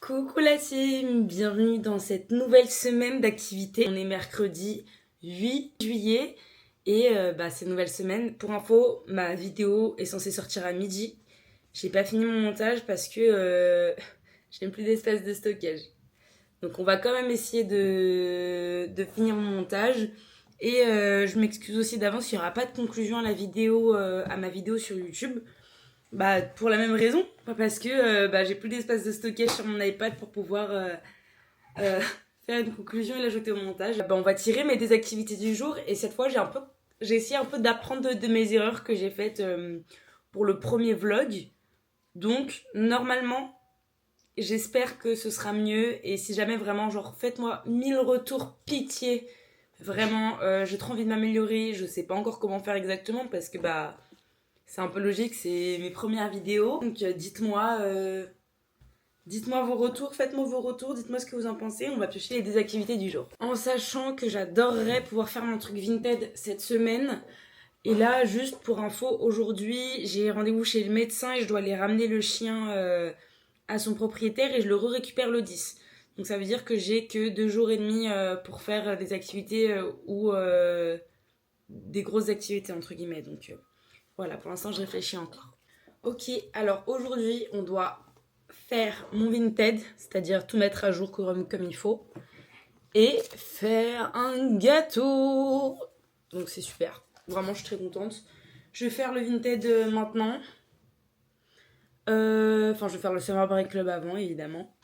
Coucou la team, bienvenue dans cette nouvelle semaine d'activité. On est mercredi 8 juillet et cette nouvelle semaine. Pour info, ma vidéo est censée sortir à midi. J'ai pas fini mon montage parce que je n'ai plus d'espace de stockage. Donc on va quand même essayer de finir mon montage. Et je m'excuse aussi d'avance, il n'y aura pas de conclusion à la vidéo, à ma vidéo sur YouTube. Pour la même raison, parce que j'ai plus d'espace de stockage sur mon iPad pour pouvoir faire une conclusion et l'ajouter au montage. On va tirer mes des activités du jour et cette fois j'ai essayé un peu d'apprendre de mes erreurs que j'ai faites pour le premier vlog. Donc normalement, j'espère que ce sera mieux et si jamais vraiment faites-moi 1000 retours, pitié. Vraiment, j'ai trop envie de m'améliorer, je sais pas encore comment faire exactement parce que c'est un peu logique, c'est mes premières vidéos. Donc dites-moi vos retours, faites-moi vos retours, dites-moi ce que vous en pensez. On va piocher les deux activités du jour. En sachant que j'adorerais pouvoir faire mon truc Vinted cette semaine. Et là, juste pour info, aujourd'hui, j'ai rendez-vous chez le médecin et je dois aller ramener le chien à son propriétaire et je le récupère le 10. Donc ça veut dire que j'ai que 2 jours et demi pour faire des activités ou des grosses activités entre guillemets. Donc voilà, pour l'instant je réfléchis encore. Ok, alors aujourd'hui on doit faire mon Vinted, c'est-à-dire tout mettre à jour comme il faut. Et faire un gâteau. Donc c'est super, vraiment je suis très contente. Je vais faire le Vinted maintenant. Je vais faire le Summer Break Club avant évidemment.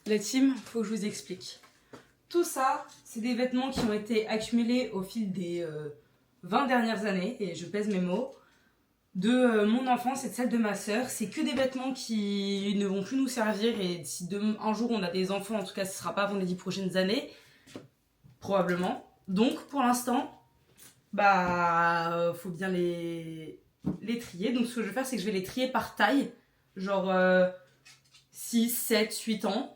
La team, faut que je vous explique. Tout ça, c'est des vêtements qui ont été accumulés au fil des 20 dernières années, et je pèse mes mots, de mon enfance et de celle de ma sœur. C'est que des vêtements qui ne vont plus nous servir, et si un jour on a des enfants, en tout cas ce sera pas avant les 10 prochaines années, probablement. Donc pour l'instant, faut bien les trier. Donc ce que je vais faire, c'est que je vais les trier par taille, genre 6, 7, 8 ans.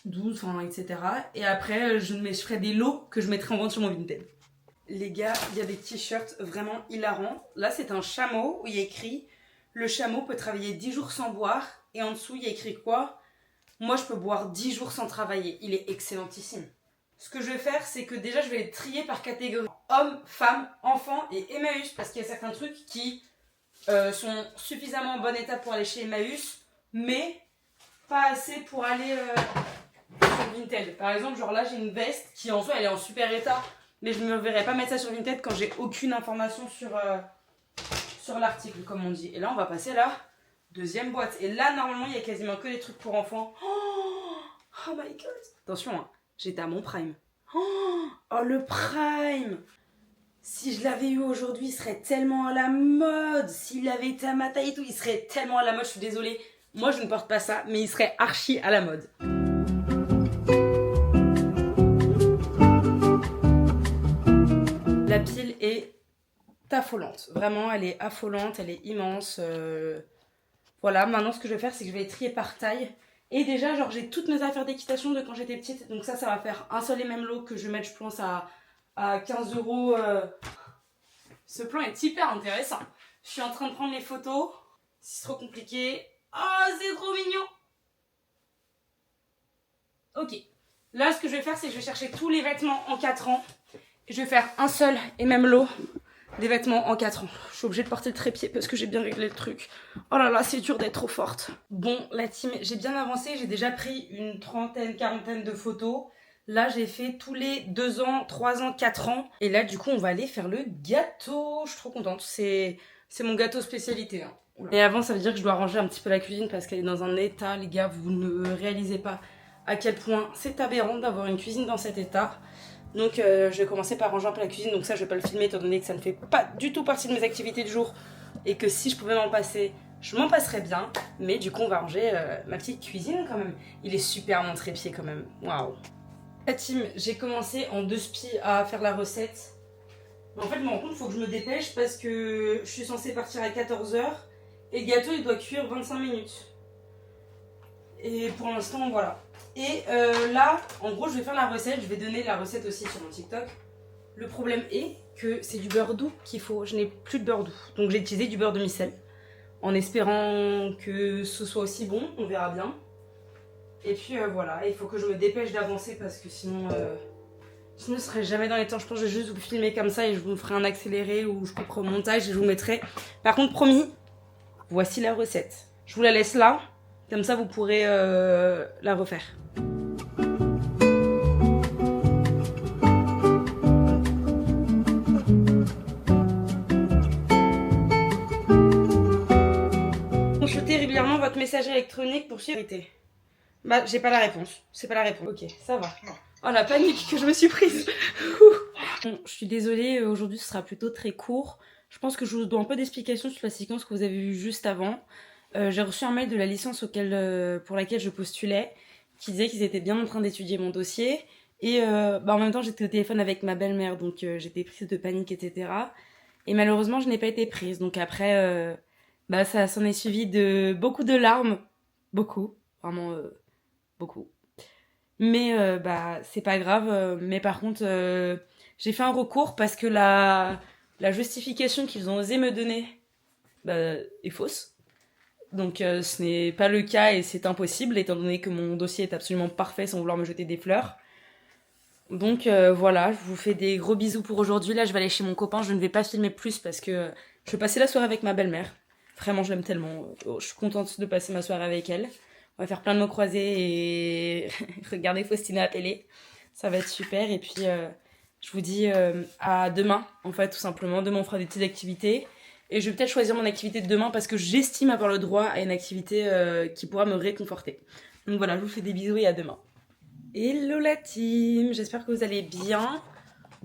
12, etc. Et après, je ferai des lots que je mettrai en vente sur mon Vinted. Les gars, il y a des t-shirts vraiment hilarants. Là, c'est un chameau où il y a écrit « Le chameau peut travailler 10 jours sans boire ». Et en dessous, il y a écrit quoi ? « Moi, je peux boire 10 jours sans travailler ». Il est excellentissime. Ce que je vais faire, c'est que déjà, je vais les trier par catégorie. Hommes, femmes, enfants et Emmaüs. Parce qu'il y a certains trucs qui sont suffisamment en bon état pour aller chez Emmaüs, mais pas assez pour aller... sur Vinted. Par exemple, là j'ai une veste qui en soi elle est en super état, mais je ne me verrai pas mettre ça sur Vinted quand j'ai aucune information sur l'article, comme on dit. Et là on va passer à la deuxième boîte. Et là normalement il y a quasiment que des trucs pour enfants. Oh my god. Attention, hein, j'étais à mon prime. Oh le prime. Si je l'avais eu aujourd'hui, il serait tellement à la mode. S'il avait été à ma taille et tout, il serait tellement à la mode. Je suis désolée, moi je ne porte pas ça, mais il serait archi à la mode. La pile est affolante. Vraiment, elle est affolante, elle est immense. Voilà, maintenant ce que je vais faire, c'est que je vais les trier par taille. Et déjà, j'ai toutes mes affaires d'équitation de quand j'étais petite. Donc ça va faire un seul et même lot que je vais mettre, je pense, à 15 €. Ce plan est hyper intéressant. Je suis en train de prendre les photos. C'est trop compliqué. Oh, c'est trop mignon. Ok. Là, ce que je vais faire, c'est que je vais chercher tous les vêtements en 4 ans. Je vais faire un seul et même lot des vêtements en 4 ans. Je suis obligée de porter le trépied parce que j'ai bien réglé le truc. Oh là là, c'est dur d'être trop forte. Bon, la team, j'ai bien avancé. J'ai déjà pris une trentaine, quarantaine de photos. Là, j'ai fait tous les 2 ans, 3 ans, 4 ans. Et là, du coup, on va aller faire le gâteau. Je suis trop contente. C'est mon gâteau spécialité. Hein. Et avant, ça veut dire que je dois ranger un petit peu la cuisine parce qu'elle est dans un état, les gars, vous ne réalisez pas à quel point c'est aberrant d'avoir une cuisine dans cet état. Donc je vais commencer par ranger un peu la cuisine, donc ça je vais pas le filmer étant donné que ça ne fait pas du tout partie de mes activités du jour et que si je pouvais m'en passer, je m'en passerais bien. Mais du coup on va ranger ma petite cuisine quand même. Il est super mon trépied quand même, waouh. La team, j'ai commencé en 2 spies à faire la recette. Mais en fait je me rends compte qu'il faut que je me dépêche parce que je suis censée partir à 14 h et le gâteau il doit cuire 25 minutes. Et pour l'instant voilà. Et là, en gros, je vais faire la recette. Je vais donner la recette aussi sur mon TikTok. Le problème est que c'est du beurre doux qu'il faut. Je n'ai plus de beurre doux. Donc j'ai utilisé du beurre de micelle. En espérant que ce soit aussi bon. On verra bien. Et puis voilà. Il faut que je me dépêche d'avancer parce que sinon... Sinon, je ne serai jamais dans les temps. Je pense que je vais juste vous filmer comme ça et je vous ferai un accéléré ou je couperai au montage et je vous mettrai. Par contre, promis, voici la recette. Je vous la laisse là. Comme ça, vous pourrez la refaire. Consultez régulièrement votre messagerie électronique pour suivre. Bah, j'ai pas la réponse. C'est pas la réponse. Ok, ça va. Oh la panique que je me suis prise. Bon, je suis désolée, aujourd'hui ce sera plutôt très court. Je pense que je vous dois un peu d'explications sur la séquence que vous avez vue juste avant. J'ai reçu un mail de la licence pour laquelle je postulais, qui disait qu'ils étaient bien en train d'étudier mon dossier. Et en même temps j'étais au téléphone avec ma belle-mère, donc j'étais prise de panique, etc. Et malheureusement je n'ai pas été prise. Donc après, ça s'en est suivi de beaucoup de larmes. Beaucoup, vraiment beaucoup. Mais c'est pas grave. Mais par contre, j'ai fait un recours parce que la justification qu'ils ont osé me donner est fausse. Donc ce n'est pas le cas et c'est impossible étant donné que mon dossier est absolument parfait sans vouloir me jeter des fleurs. Donc voilà, je vous fais des gros bisous pour aujourd'hui. Là, je vais aller chez mon copain. Je ne vais pas filmer plus parce que je vais passer la soirée avec ma belle-mère. Vraiment, je l'aime tellement. Je suis contente de passer ma soirée avec elle. On va faire plein de mots croisés et regarder Faustina à la télé. Ça va être super. Et puis, je vous dis à demain, en fait, tout simplement. Demain, on fera des petites activités. Et je vais peut-être choisir mon activité de demain parce que j'estime avoir le droit à une activité qui pourra me réconforter. Donc voilà, je vous fais des bisous et à demain. Hello la team, j'espère que vous allez bien.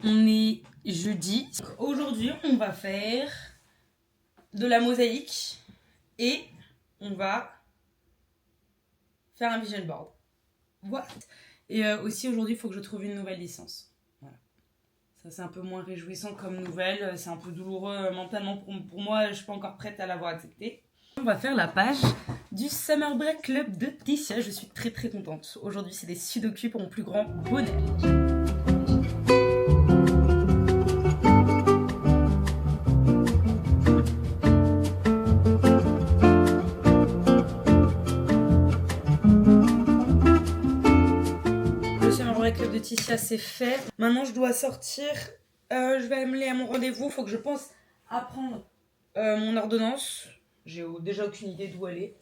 On est jeudi. Aujourd'hui, on va faire de la mosaïque et on va faire un vision board. What? Et aussi aujourd'hui il faut que je trouve une nouvelle licence. Voilà. Ça c'est un peu moins réjouissant comme nouvelle, c'est un peu douloureux mentalement pour moi, je suis pas encore prête à l'avoir accepté. On va faire la page du Summer Break Club de Tissia, je suis très très contente. Aujourd'hui c'est des sudoku pour mon plus grand bonheur. Club de Tissia c'est fait. Maintenant je dois sortir. Je vais aller à mon rendez-vous. Faut que je pense à prendre mon ordonnance. J'ai déjà aucune idée d'où elle est.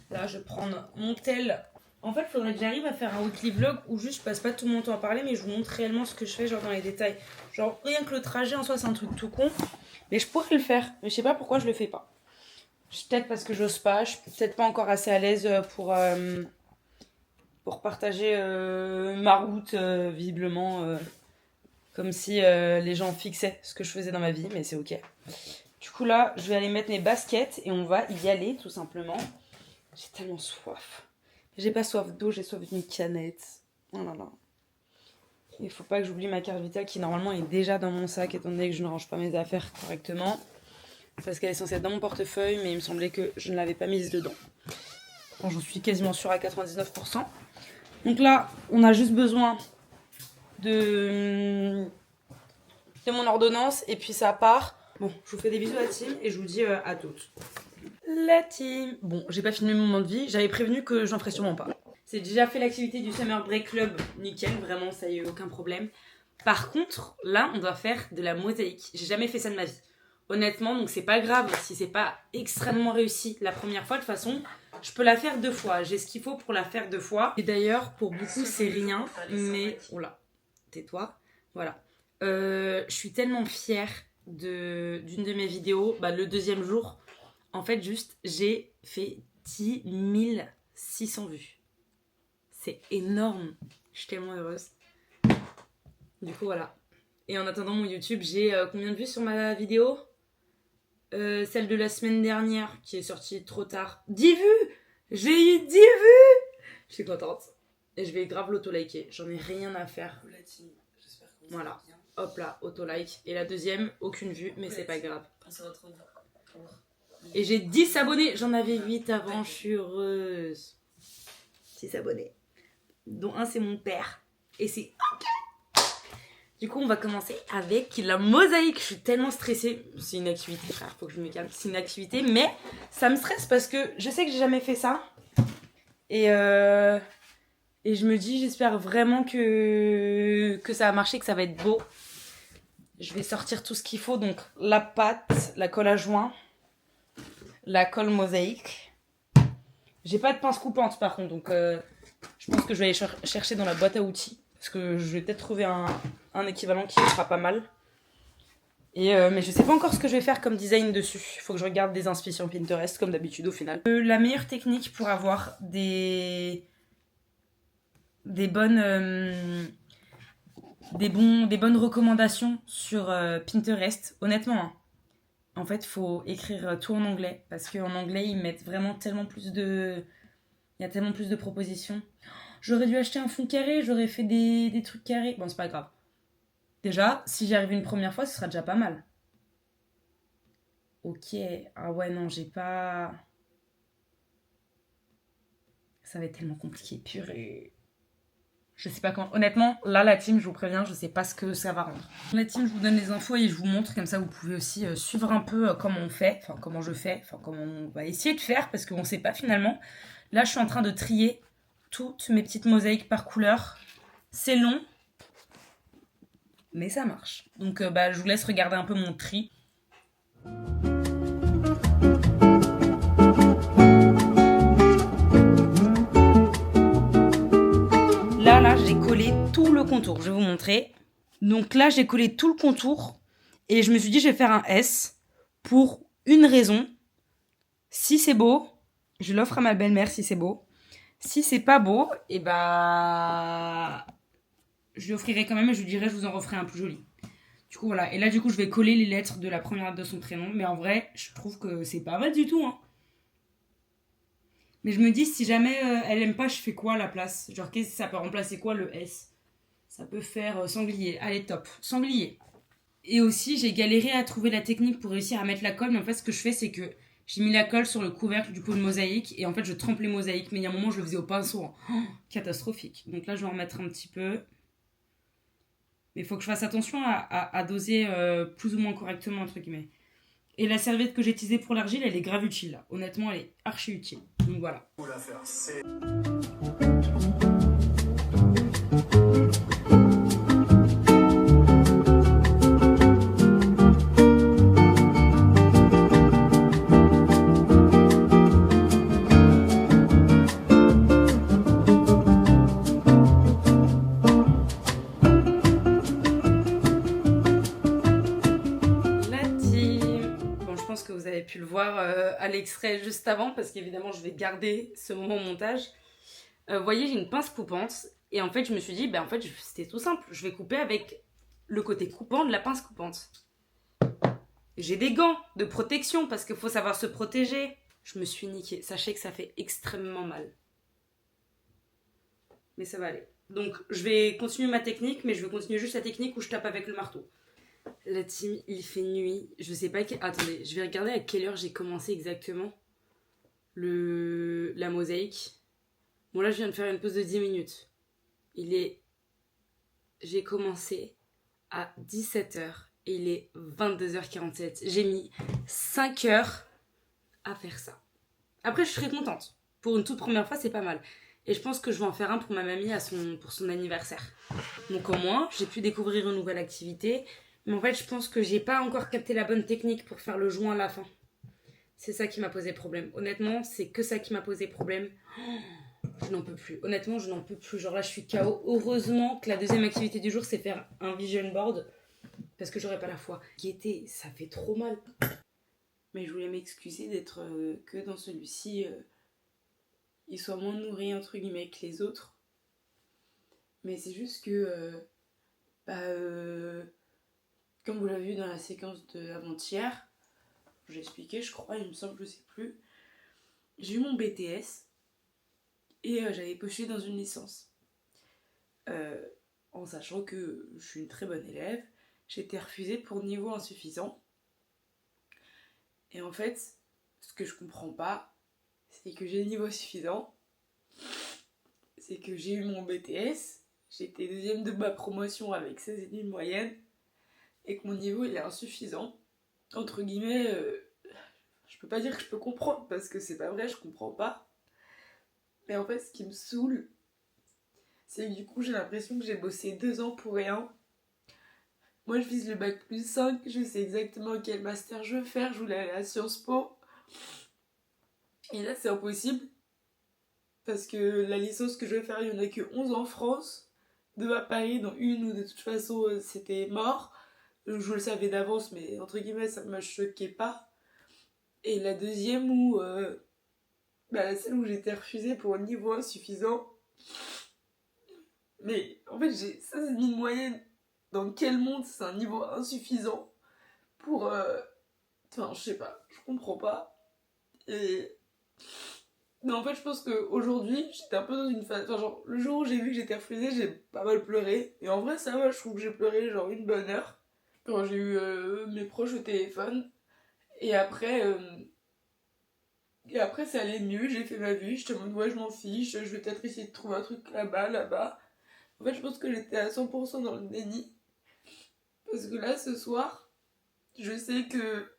Là je vais prendre mon tel. En fait il faudrait que j'arrive à faire un weekly vlog où juste je passe pas tout mon temps à parler mais je vous montre réellement ce que je fais genre dans les détails. Genre rien que le trajet en soi c'est un truc tout con. Mais je pourrais le faire. Mais je sais pas pourquoi je le fais pas. Peut-être parce que j'ose pas. Je suis peut-être pas encore assez à l'aise pour partager ma route, visiblement, comme si les gens fixaient ce que je faisais dans ma vie, mais c'est ok. Du coup là, je vais aller mettre mes baskets et on va y aller tout simplement. J'ai tellement soif. J'ai pas soif d'eau, j'ai soif d'une canette. Oh là là. Il faut pas que j'oublie ma carte vitale qui normalement est déjà dans mon sac étant donné que je ne range pas mes affaires correctement. Parce qu'elle est censée être dans mon portefeuille, mais il me semblait que je ne l'avais pas mise dedans. Bon, j'en suis quasiment sûre à 99%. Donc là, on a juste besoin de mon ordonnance et puis ça part. Bon, je vous fais des bisous à la team et je vous dis à toutes. La team. Bon, j'ai pas filmé mon moment de vie, j'avais prévenu que j'en ferais sûrement pas. C'est déjà fait l'activité du Summer Break Club, nickel, vraiment, ça y est, aucun problème. Par contre, là, on doit faire de la mosaïque. J'ai jamais fait ça de ma vie. Honnêtement, donc c'est pas grave si c'est pas extrêmement réussi la première fois. De toute façon, je peux la faire 2 fois. J'ai ce qu'il faut pour la faire 2 fois. Et d'ailleurs, pour beaucoup, c'est rien. Mais, oula, tais-toi. Voilà. Je suis tellement fière d'une de mes vidéos. Le deuxième jour, en fait, juste, j'ai fait 10 600 vues. C'est énorme. Je suis tellement heureuse. Du coup, voilà. Et en attendant mon YouTube, j'ai combien de vues sur ma vidéo ? Celle de la semaine dernière qui est sortie trop tard. 10 vues. J'ai eu 10 vues. Je suis contente. Et je vais grave l'auto-liker. J'en ai rien à faire. Voilà. Hop là, auto-like. Et la deuxième, aucune vue, mais c'est pas grave. Et j'ai 10 abonnés. J'en avais 8 avant, je suis heureuse. 6 abonnés. Dont un c'est mon père. Et c'est ok. Du coup, on va commencer avec la mosaïque. Je suis tellement stressée. C'est une activité, frère, faut que je me calme. C'est une activité, mais ça me stresse parce que je sais que j'ai jamais fait ça. Et je me dis, j'espère vraiment que ça va marcher, que ça va être beau. Je vais sortir tout ce qu'il faut. Donc, la pâte, la colle à joint, la colle mosaïque. J'ai pas de pince coupante, par contre. Donc, je pense que je vais aller chercher dans la boîte à outils. Parce que je vais peut-être trouver un équivalent qui sera pas mal. Mais je sais pas encore ce que je vais faire comme design dessus. Il faut que je regarde des inspirations Pinterest, comme d'habitude au final. La meilleure technique pour avoir des bonnes recommandations sur Pinterest, honnêtement, hein. En fait, faut écrire tout en anglais parce qu'en anglais, ils mettent vraiment tellement plus de... Il y a tellement plus de propositions. J'aurais dû acheter un fond carré, j'aurais fait des trucs carrés. Bon, c'est pas grave. Déjà, si j'y arrive une première fois, ce sera déjà pas mal. Ok. Ah ouais, non, j'ai pas... Ça va être tellement compliqué. Purée. Je sais pas comment. Honnêtement, là, la team, je vous préviens, je sais pas ce que ça va rendre. La team, je vous donne les infos et je vous montre. Comme ça, vous pouvez aussi suivre un peu comment on fait. Enfin, comment je fais. Enfin, comment on va essayer de faire parce qu'on sait pas finalement. Là, je suis en train de trier toutes mes petites mosaïques par couleur. C'est long, mais ça marche. Donc, je vous laisse regarder un peu mon tri. Là, j'ai collé tout le contour. Je vais vous montrer. Donc là, j'ai collé tout le contour et je me suis dit, je vais faire un S pour une raison. Si c'est beau, je l'offre à ma belle-mère si c'est beau. Si c'est pas beau, et je lui offrirai quand même et je lui dirai, je vous en referai un plus joli. Du coup, voilà. Et là, du coup, je vais coller les lettres de la première de son prénom. Mais en vrai, je trouve que c'est pas mal du tout, hein. Mais je me dis, si jamais elle aime pas, je fais quoi à la place? Genre, qu'est-ce que ça peut remplacer quoi le S? Ça peut faire sanglier. Allez, top. Sanglier. Et aussi, j'ai galéré à trouver la technique pour réussir à mettre la colle. Mais en fait, ce que je fais, c'est que j'ai mis la colle sur le couvercle du pot de mosaïque. Et en fait, je trempe les mosaïques. Mais il y a un moment, je le faisais au pinceau, hein. Oh, catastrophique. Donc là, je vais en mettre un petit peu. Mais il faut que je fasse attention à doser plus ou moins correctement, entre guillemets. Et la serviette que j'ai utilisée pour l'argile, elle est grave utile, là. Honnêtement, elle est archi utile. Donc voilà. Que vous avez pu le voir à l'extrait juste avant parce qu'évidemment je vais garder ce moment au montage. Vous voyez, j'ai une pince coupante et en fait je me suis dit en fait c'était tout simple, je vais couper avec le côté coupant de la pince coupante. J'ai des gants de protection parce qu'il faut savoir se protéger. Je me suis niquée, sachez que ça fait extrêmement mal, mais ça va aller. Donc je vais continuer ma technique, mais je vais continuer juste la technique où je tape avec le marteau. La team, il fait nuit. Je sais pas... Attendez, je vais regarder à quelle heure j'ai commencé exactement la mosaïque. Bon, là, je viens de faire une pause de 10 minutes. J'ai commencé à 17h et il est 22h47. J'ai mis 5 heures à faire ça. Après, je serais contente. Pour une toute première fois, c'est pas mal. Et je pense que je vais en faire un pour ma mamie pour son anniversaire. Donc au moins, j'ai pu découvrir une nouvelle activité. Mais en fait, je pense que j'ai pas encore capté la bonne technique pour faire le joint à la fin. C'est ça qui m'a posé problème. Honnêtement, c'est que ça qui m'a posé problème. Je n'en peux plus. Honnêtement, je n'en peux plus. Genre là, je suis KO. Heureusement que la deuxième activité du jour, c'est faire un vision board. Parce que j'aurais pas la foi. Gaieté, ça fait trop mal. Mais je voulais m'excuser d'être que dans celui-ci, il soit moins nourri, entre guillemets, que les autres. Mais c'est juste que... comme vous l'avez vu dans la séquence d'avant-hier, j'ai expliqué, je crois, il me semble, je sais plus. J'ai eu mon BTS et j'avais postulé dans une licence. En sachant que je suis une très bonne élève, j'ai été refusée pour niveau insuffisant. Et en fait, ce que je comprends pas, c'est que j'ai le niveau suffisant, c'est que j'ai eu mon BTS, j'étais deuxième de ma promotion avec 16,5 de moyenne et que mon niveau il est insuffisant. Entre guillemets, je peux pas dire que je peux comprendre parce que c'est pas vrai, je comprends pas. Mais en fait, ce qui me saoule, c'est que du coup, j'ai l'impression que j'ai bossé 2 ans pour rien. Moi, je vise le bac+5, je sais exactement quel master je veux faire, je voulais aller à Sciences Po. Et là, c'est impossible. Parce que la licence que je vais faire, il n'y en a que 11 en France. 2 à Paris, dont une où de toute façon c'était mort. Je le savais d'avance, mais entre guillemets, ça ne me choquait pas. Et la deuxième où celle où j'étais refusée pour un niveau insuffisant. Mais en fait, j'ai 16,5 de moyenne. Dans quel monde c'est un niveau insuffisant pour. Enfin, je sais pas, je comprends pas. Et. Mais en fait, je pense qu'aujourd'hui, j'étais un peu dans une phase. Enfin, genre, le jour où j'ai vu que j'étais refusée, j'ai pas mal pleuré. Et en vrai, ça va, je trouve que j'ai pleuré genre une bonne heure. Quand j'ai eu mes proches au téléphone. Et après. Et après, ça allait mieux, j'ai fait ma vie, j'étais en mode ouais, je m'en fiche, je vais peut-être essayer de trouver un truc là-bas, là-bas. En fait, je pense que j'étais à 100% dans le déni. Parce que là, ce soir, je sais que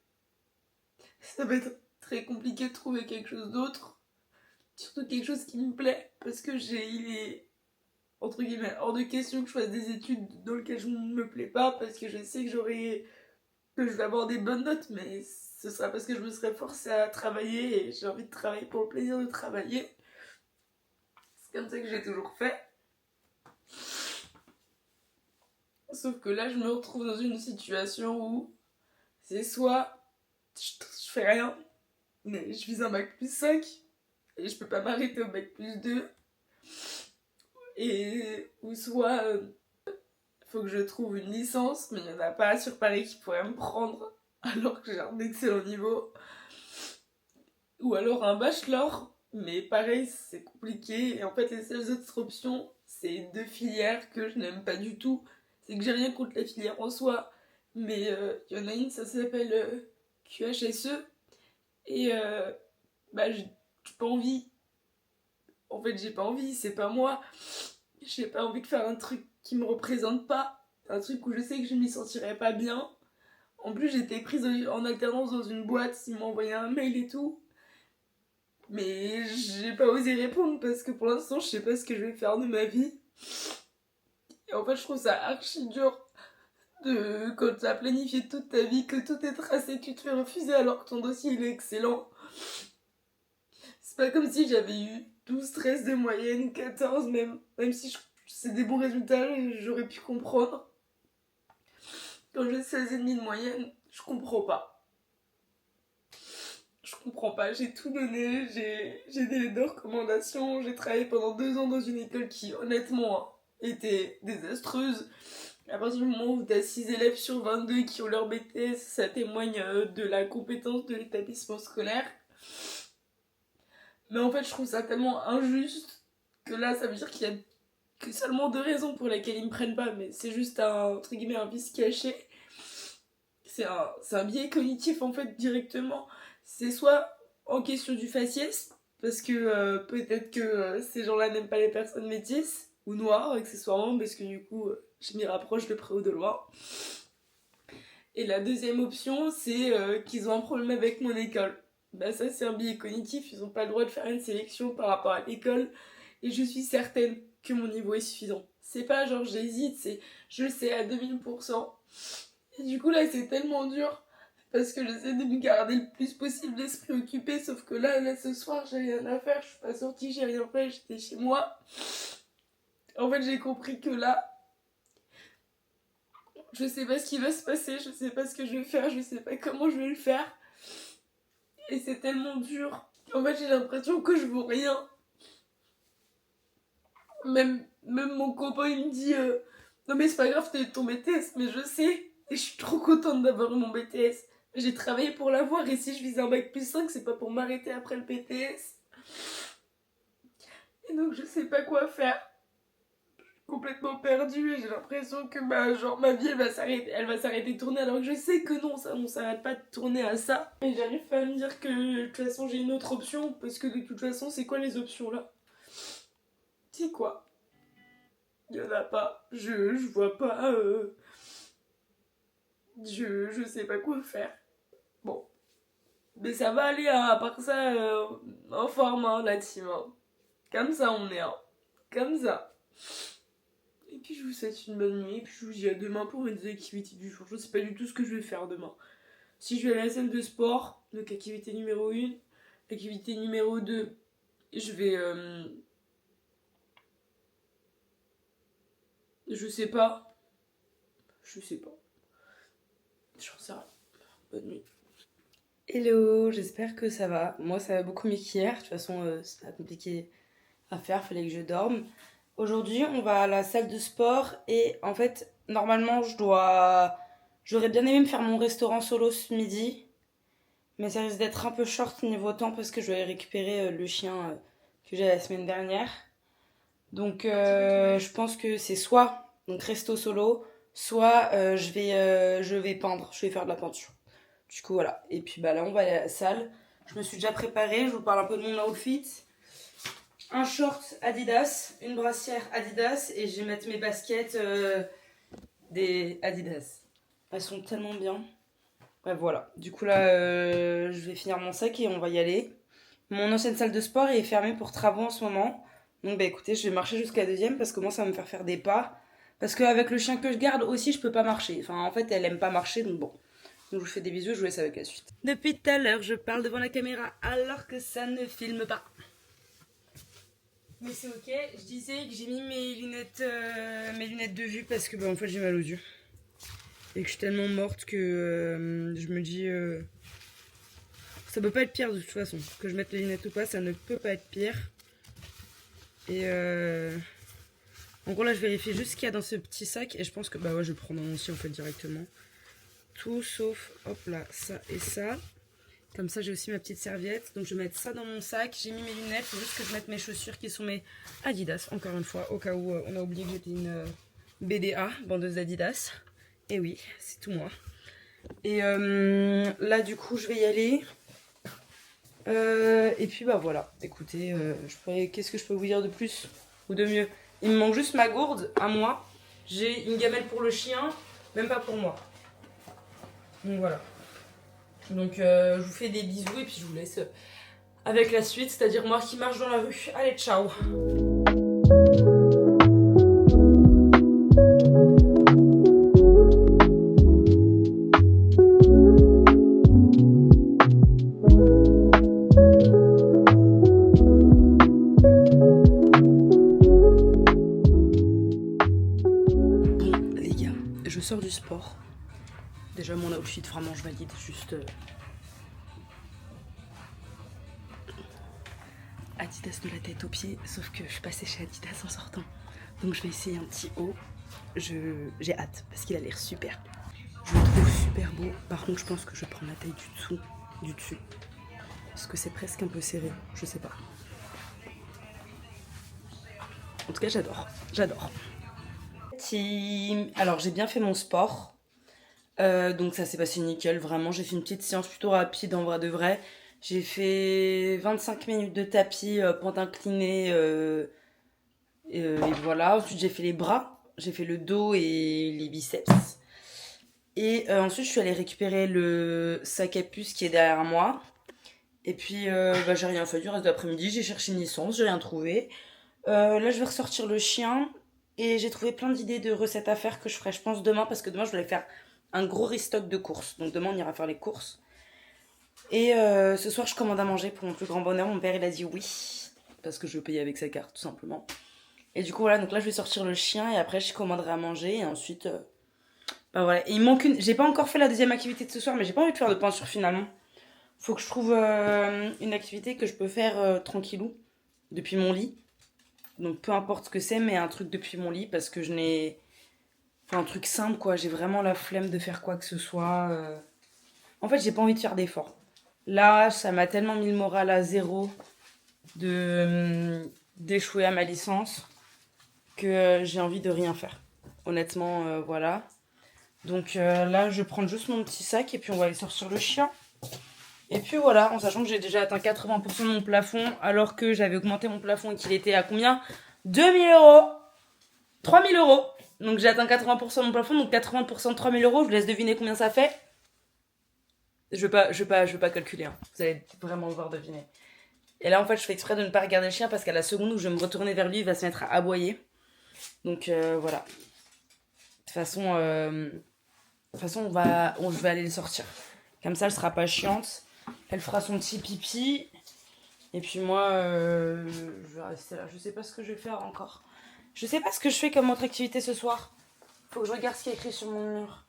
ça va être très compliqué de trouver quelque chose d'autre. Surtout quelque chose qui me plaît. Parce que il est, entre guillemets, hors de question que je fasse des études dans lesquelles je ne me plais pas. Parce que je sais que je vais avoir des bonnes notes. Mais ce sera parce que je me serai forcée à travailler. Et j'ai envie de travailler pour le plaisir de travailler. C'est comme ça que j'ai toujours fait. Sauf que là, je me retrouve dans une situation où c'est soit je fais rien, mais je vise un bac+5 et je peux pas m'arrêter au bac+2, et ou soit faut que je trouve une licence, mais il y en a pas sur Paris qui pourrait me prendre alors que j'ai un excellent niveau, ou alors un bachelor, mais pareil, c'est compliqué. Et en fait, les seules autres options, c'est 2 filières que je n'aime pas du tout. C'est que j'ai rien contre la filière en soi, mais il y en a une, ça s'appelle QHSE, et j'ai pas envie. En fait, j'ai pas envie, c'est pas moi. J'ai pas envie de faire un truc qui me représente pas, un truc où je sais que je m'y sentirais pas bien. En plus, j'étais prise en alternance dans une boîte, ils m'ont envoyé un mail et tout. Mais j'ai pas osé répondre parce que pour l'instant, je sais pas ce que je vais faire de ma vie. Et en fait, je trouve ça archi dur quand tu as planifié toute ta vie, que tout est tracé, tu te fais refuser alors que ton dossier il est excellent. C'est pas comme si j'avais eu 12, 13 de moyenne, 14 même si c'est des bons résultats, j'aurais pu comprendre. Quand j'ai 16,5 de moyenne, je comprends pas. Je comprends pas, j'ai tout donné, j'ai des lettres de recommandation, j'ai travaillé pendant 2 ans dans une école qui, honnêtement, était désastreuse. À partir du moment où t'as 6 élèves sur 22 qui ont leur BTS, ça témoigne de la compétence de l'établissement scolaire. Mais en fait, je trouve ça tellement injuste que là, ça veut dire qu'il y a que seulement 2 raisons pour lesquelles ils me prennent pas, mais c'est juste entre guillemets, un vice caché. C'est un biais cognitif en fait directement. C'est soit en question du faciès, parce que peut-être que ces gens-là n'aiment pas les personnes métisses, ou noires accessoirement, parce que du coup, je m'y rapproche de près ou de loin. Et la deuxième option, c'est qu'ils ont un problème avec mon école. Bah ça, c'est un biais cognitif, ils n'ont pas le droit de faire une sélection par rapport à l'école, et je suis certaine que mon niveau est suffisant. C'est pas genre j'hésite, c'est je le sais à 2000%. Et du coup là c'est tellement dur parce que j'essaie de me garder le plus possible l'esprit occupé, sauf que là ce soir j'ai rien à faire, je suis pas sortie, j'ai rien fait, j'étais chez moi. En fait j'ai compris que là je sais pas ce qui va se passer, je sais pas ce que je vais faire, je sais pas comment je vais le faire. Et c'est tellement dur. En fait j'ai l'impression que je vaux rien. Même mon copain il me dit non mais c'est pas grave t'as eu ton BTS, mais je sais. Et je suis trop contente d'avoir eu mon BTS. J'ai travaillé pour l'avoir et si je vise un bac+5, c'est pas pour m'arrêter après le BTS. Et donc je sais pas quoi faire. Je suis complètement perdue et j'ai l'impression que genre ma vie elle va s'arrêter de tourner alors que je sais que non, ça on s'arrête pas de tourner à ça. Et j'arrive pas à me dire que de toute façon j'ai une autre option parce que de toute façon c'est quoi les options là? C'est quoi? Il y en a pas. Je vois pas. Je sais pas quoi faire. Bon. Mais ça va aller, hein, à part ça, en forme, hein, la team. Hein. Comme ça, on est, hein. Comme ça. Et puis, je vous souhaite une bonne nuit. Et puis, je vous dis à demain pour mes activités du jour. Je sais pas du tout ce que je vais faire demain. Si je vais à la salle de sport, donc activité numéro 1. Activité numéro 2, je vais... Je sais pas. J'en sais rien. Bonne nuit. Hello, j'espère que ça va. Moi, ça va beaucoup mieux qu'hier. De toute façon, c'était compliqué à faire, fallait que je dorme. Aujourd'hui, on va à la salle de sport et en fait, normalement, j'aurais bien aimé me faire mon restaurant solo ce midi, mais ça risque d'être un peu short niveau temps parce que je vais récupérer le chien que j'ai la semaine dernière. Donc, je pense que c'est soit donc resto solo, soit je vais peindre, je vais faire de la peinture. Du coup, voilà. Et puis bah là, on va aller à la salle. Je me suis déjà préparée, je vous parle un peu de mon outfit. Un short Adidas, une brassière Adidas et je vais mettre mes baskets des Adidas. Elles sont tellement bien. Ouais, voilà. Du coup là, je vais finir mon sac et on va y aller. Mon ancienne salle de sport est fermée pour travaux en ce moment. Donc bah écoutez, je vais marcher jusqu'à la deuxième parce que moi ça va me faire des pas. Parce qu'avec le chien que je garde aussi, je peux pas marcher. Enfin, en fait, elle aime pas marcher, donc bon. Donc je vous fais des bisous, je vous laisse avec la suite. Depuis tout à l'heure, je parle devant la caméra alors que ça ne filme pas. Mais c'est ok, je disais que j'ai mis mes lunettes de vue parce que en fait j'ai mal aux yeux. Et que je suis tellement morte que je me dis... ça peut pas être pire de toute façon. Que je mette les lunettes ou pas, ça ne peut pas être pire. Et en gros là je vérifie juste ce qu'il y a dans ce petit sac et je pense que bah ouais je vais prendre un aussi en fait directement. Tout sauf, hop là, ça et ça. Comme ça, j'ai aussi ma petite serviette. Donc, je vais mettre ça dans mon sac. J'ai mis mes lunettes. Il faut juste que je mette mes chaussures qui sont mes Adidas. Encore une fois, au cas où on a oublié que j'étais une BDA, bandeuse Adidas. Et oui, c'est tout moi. Et là, du coup, je vais y aller. Et puis, bah voilà. Écoutez, qu'est-ce que je peux vous dire de plus ou de mieux? Il me manque juste ma gourde à moi. J'ai une gamelle pour le chien, même pas pour moi. Donc voilà. Donc je vous fais des bisous et puis je vous laisse avec la suite, c'est-à-dire moi qui marche dans la rue. Allez, ciao! Bon les gars, je sors du sport. Déjà mon outfit vraiment je valide, juste Adidas de la tête aux pieds, sauf que je suis passée chez Adidas en sortant. Donc je vais essayer un petit haut. J'ai hâte parce qu'il a l'air super. Je le trouve super beau. Par contre je pense que je prends la taille du dessus. Parce que c'est presque un peu serré, je sais pas. En tout cas j'adore. Team. Alors j'ai bien fait mon sport. Donc ça s'est passé nickel, vraiment. J'ai fait une petite séance plutôt rapide en vrai de vrai. J'ai fait 25 minutes de tapis, pente inclinée, et voilà. Ensuite j'ai fait les bras, j'ai fait le dos et les biceps. Et ensuite je suis allée récupérer le sac à puce qui est derrière moi. Et puis j'ai rien fait du reste de l'après-midi, j'ai cherché une licence, j'ai rien trouvé. Là je vais ressortir le chien. Et j'ai trouvé plein d'idées de recettes à faire que je ferai je pense demain. Parce que demain je voulais faire un gros restock de courses. Donc demain on ira faire les courses. Et ce soir je commande à manger pour mon plus grand bonheur. Mon père il a dit oui. Parce que je veux payer avec sa carte tout simplement. Et du coup voilà, donc là je vais sortir le chien. Et après je commanderai à manger. Et ensuite bah voilà. Et il manque une... J'ai pas encore fait la deuxième activité de ce soir. Mais j'ai pas envie de faire de peinture finalement. Faut que je trouve une activité que je peux faire tranquillou. Depuis mon lit. Donc peu importe ce que c'est, mais un truc depuis mon lit parce que je n'ai... Enfin un truc simple quoi, j'ai vraiment la flemme de faire quoi que ce soit. En fait j'ai pas envie de faire d'efforts. Là ça m'a tellement mis le moral à zéro d'échouer à ma licence que j'ai envie de rien faire. Honnêtement voilà. Donc là je vais prendre juste mon petit sac et puis on va aller sortir le chien. Et puis voilà, en sachant que j'ai déjà atteint 80% de mon plafond, alors que j'avais augmenté mon plafond et qu'il était à combien? 2000 €. 3 000 €. Donc j'ai atteint 80% de mon plafond, donc 80% de 3 000 €, je vous laisse deviner combien ça fait. Je veux pas calculer, hein. Vous allez vraiment devoir deviner. Et là en fait je fais exprès de ne pas regarder le chien parce qu'à la seconde où je vais me retourner vers lui, il va se mettre à aboyer. Donc voilà. De toute façon, je vais aller le sortir. Comme ça elle sera pas chiante. Elle fera son petit pipi. Et puis moi, je vais rester là. Je sais pas ce que je vais faire encore. Je sais pas ce que je fais comme autre activité ce soir. Faut que je regarde ce qui est écrit sur mon mur.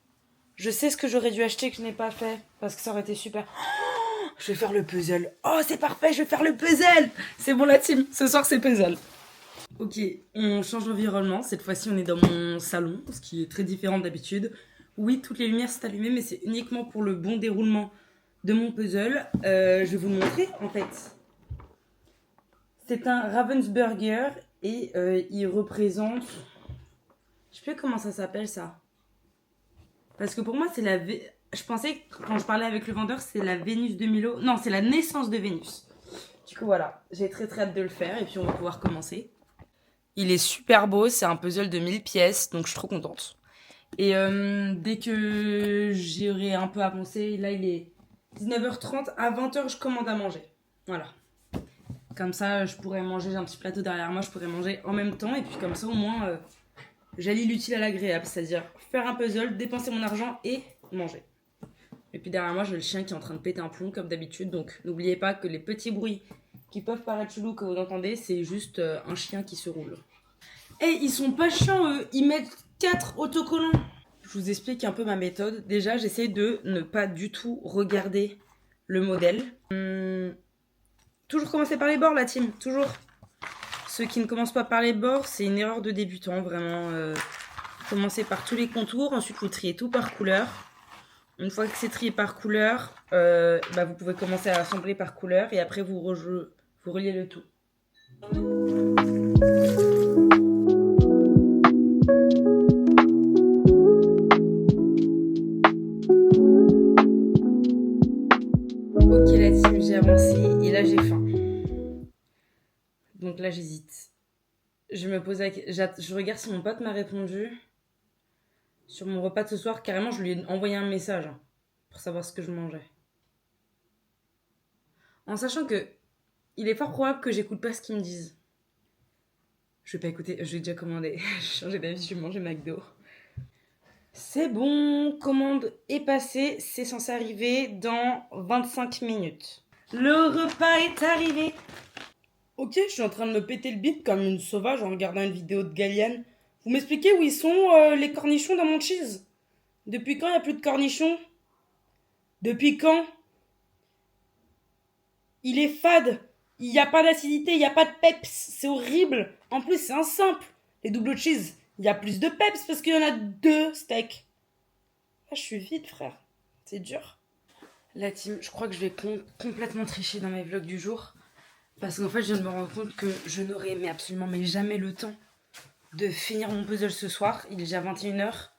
Je sais ce que j'aurais dû acheter que je n'ai pas fait. Parce que ça aurait été super. Oh, je vais faire le puzzle. Oh, c'est parfait, je vais faire le puzzle. C'est bon la team, ce soir c'est puzzle. Ok, on change d'environnement. Cette fois-ci, on est dans mon salon, ce qui est très différent d'habitude. Oui, toutes les lumières sont allumées, mais c'est uniquement pour le bon déroulement de mon puzzle. Je vais vous le montrer en fait. C'est un Ravensburger et il représente... Je sais plus comment ça s'appelle ça. Parce que pour moi c'est la... Je pensais que quand je parlais avec le vendeur c'est la Vénus de Milo. Non, c'est la naissance de Vénus. Du coup voilà, j'ai très hâte de le faire et puis on va pouvoir commencer. Il est super beau, c'est un puzzle de 1000 pièces donc je suis trop contente. Et dès que j'aurai un peu avancé, là il est 19h30, à 20h je commande à manger. Voilà. Comme ça, je pourrais manger, j'ai un petit plateau derrière moi, je pourrais manger en même temps. Et puis comme ça, au moins, j'allie l'utile à l'agréable. C'est-à-dire faire un puzzle, dépenser mon argent et manger. Et puis derrière moi, j'ai le chien qui est en train de péter un plomb, comme d'habitude. Donc n'oubliez pas que les petits bruits qui peuvent paraître chelous que vous entendez, c'est juste un chien qui se roule. Et ils sont pas chiants, eux. Ils mettent 4 autocollants. Je vous explique un peu ma méthode. Déjà, j'essaie de ne pas du tout regarder le modèle. Toujours commencer par les bords, la team, toujours. Ceux qui ne commencent pas par les bords, c'est une erreur de débutant, vraiment. Commencez par tous les contours, ensuite vous triez tout par couleur. Une fois que c'est trié par couleur, vous pouvez commencer à assembler par couleur et après vous reliez le tout. Ok la team, j'ai avancé et là j'ai faim. Donc là j'hésite. Je me pose je regarde si mon pote m'a répondu sur mon repas de ce soir. Carrément je lui ai envoyé un message pour savoir ce que je mangeais. En sachant que il est fort probable que j'écoute pas ce qu'ils me disent. Je vais pas écouter, je vais déjà commander. J'ai changé d'avis, je vais manger McDo. C'est bon, commande est passée, c'est censé arriver dans 25 minutes. Le repas est arrivé. Ok, je suis en train de me péter le bide comme une sauvage en regardant une vidéo de Galiane. Vous m'expliquez où ils sont les cornichons dans mon cheese? Depuis quand il n'y a plus de cornichons? Depuis quand? Il est fade. Il n'y a pas d'acidité, il n'y a pas de peps. C'est horrible. En plus, c'est un simple. Les double cheese, il y a plus de peps parce qu'il y en a 2 steaks. Là, je suis vide, frère. C'est dur. La team, je crois que je vais complètement tricher dans mes vlogs du jour. Parce qu'en fait, je viens de me rendre compte que je n'aurai absolument jamais le temps de finir mon puzzle ce soir. Il est déjà 21h.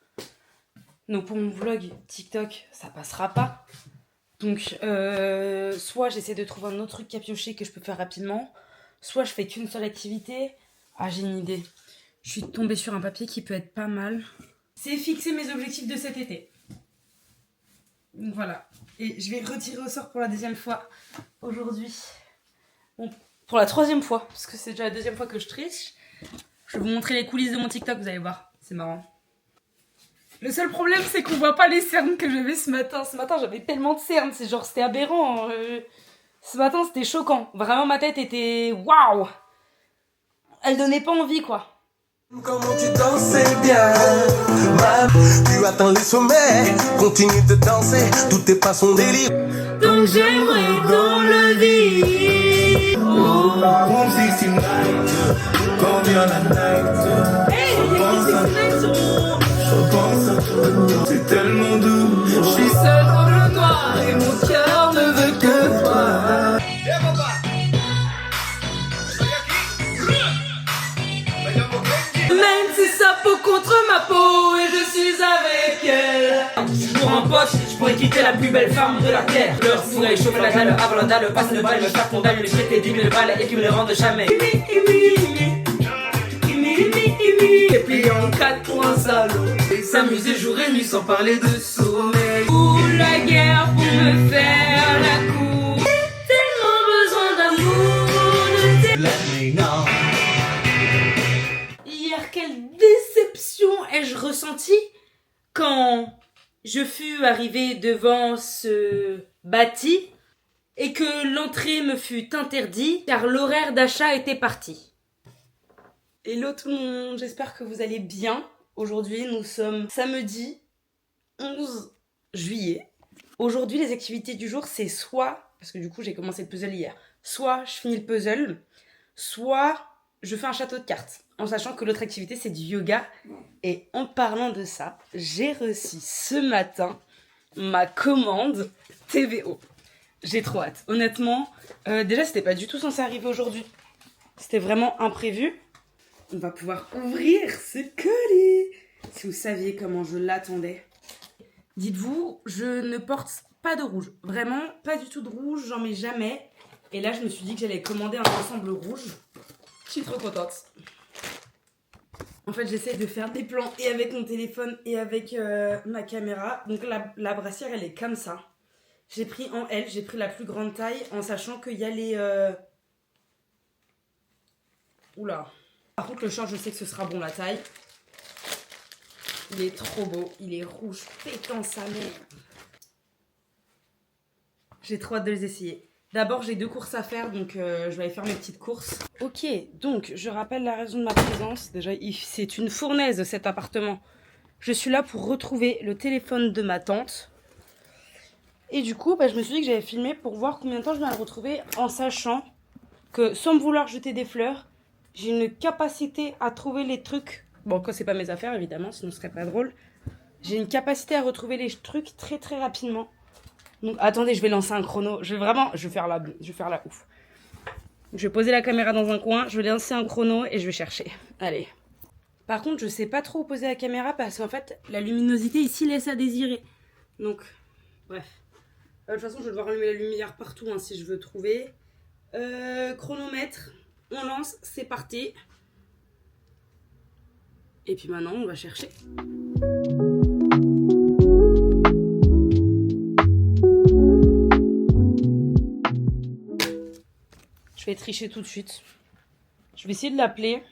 Donc pour mon vlog TikTok, ça passera pas. Donc soit j'essaie de trouver un autre truc à piocher que je peux faire rapidement. Soit je fais qu'une seule activité. Ah, j'ai une idée. Je suis tombée sur un papier qui peut être pas mal. C'est fixer mes objectifs de cet été. Donc voilà. Et je vais retirer au sort pour la deuxième fois aujourd'hui. Bon, pour la 3e fois, parce que c'est déjà la 2e fois que je triche. Je vais vous montrer les coulisses de mon TikTok, vous allez voir, c'est marrant. Le seul problème, c'est qu'on voit pas les cernes que j'avais ce matin. Ce matin, j'avais tellement de cernes, c'était aberrant. Ce matin, c'était choquant. Vraiment, ma tête était... Waouh! Elle donnait pas envie, quoi. Comment tu dansais bien, tu atteins les sommets, continue de danser, tout est pas son délire. Donc j'aimerais qu'on le vive. Oh, quand vient la night, je pense à toi, c'est tellement doux. Je suis seule dans le noir et mon cœur ne veut que toi. Même si ça peau contre ma peau et je suis avec elle. Pour un pote, je pourrais quitter la plus belle femme de la terre. Leur fourrer, chauffer la dalle, avant la dalle, passer le bal, me faire condamner, les jeter 10 000 balles et qui me les rendent jamais. Et puis en 4 pour un salaud. Et s'amuser jour et nuit sans parler de sommeil. Ou la guerre pour me faire la cour. J'ai tellement besoin d'amour, Hier, quelle déception ai-je ressenti quand je fus arrivée devant ce bâti et que l'entrée me fut interdite car l'horaire d'achat était parti. Hello tout le monde, j'espère que vous allez bien. Aujourd'hui, nous sommes samedi 11 juillet. Aujourd'hui, les activités du jour, c'est soit, parce que du coup j'ai commencé le puzzle hier, soit je finis le puzzle, soit je fais un château de cartes, en sachant que l'autre activité c'est du yoga. Et en parlant de ça, j'ai reçu ce matin ma commande TVO. J'ai trop hâte. Honnêtement, déjà c'était pas du tout censé arriver aujourd'hui. C'était vraiment imprévu. On va pouvoir ouvrir ce colis. Si vous saviez comment je l'attendais. Dites-vous, je ne porte pas de rouge. Vraiment, pas du tout de rouge, j'en mets jamais. Et là, je me suis dit que j'allais commander un ensemble rouge. Je suis trop contente. En fait, j'essaie de faire des plans et avec mon téléphone et avec ma caméra. Donc la brassière, elle est comme ça. J'ai pris en L, j'ai pris la plus grande taille en sachant qu'il y a les... Oula. Par contre, le short, je sais que ce sera bon la taille. Il est trop beau. Il est rouge pétant sa mère. J'ai trop hâte de les essayer. D'abord, j'ai 2 courses à faire, donc je vais aller faire mes petites courses. Ok, donc je rappelle la raison de ma présence. Déjà, c'est une fournaise cet appartement. Je suis là pour retrouver le téléphone de ma tante. Et du coup, je me suis dit que j'allais filmer pour voir combien de temps je vais le retrouver en sachant que sans me vouloir jeter des fleurs, j'ai une capacité à trouver les trucs. Bon, quand c'est pas mes affaires, évidemment, sinon ce serait pas drôle. J'ai une capacité à retrouver les trucs très très rapidement. Donc attendez, je vais lancer un chrono. Je vais faire la ouf. Je vais poser la caméra dans un coin, je vais lancer un chrono et je vais chercher. Allez. Par contre, je sais pas trop où poser la caméra parce qu'en fait, la luminosité ici laisse à désirer. Donc, bref. De toute façon, je vais devoir allumer la lumière partout hein, si je veux trouver. Chronomètre. On lance, c'est parti. Et puis maintenant, on va chercher. Je vais tricher tout de suite. Je vais essayer de l'appeler.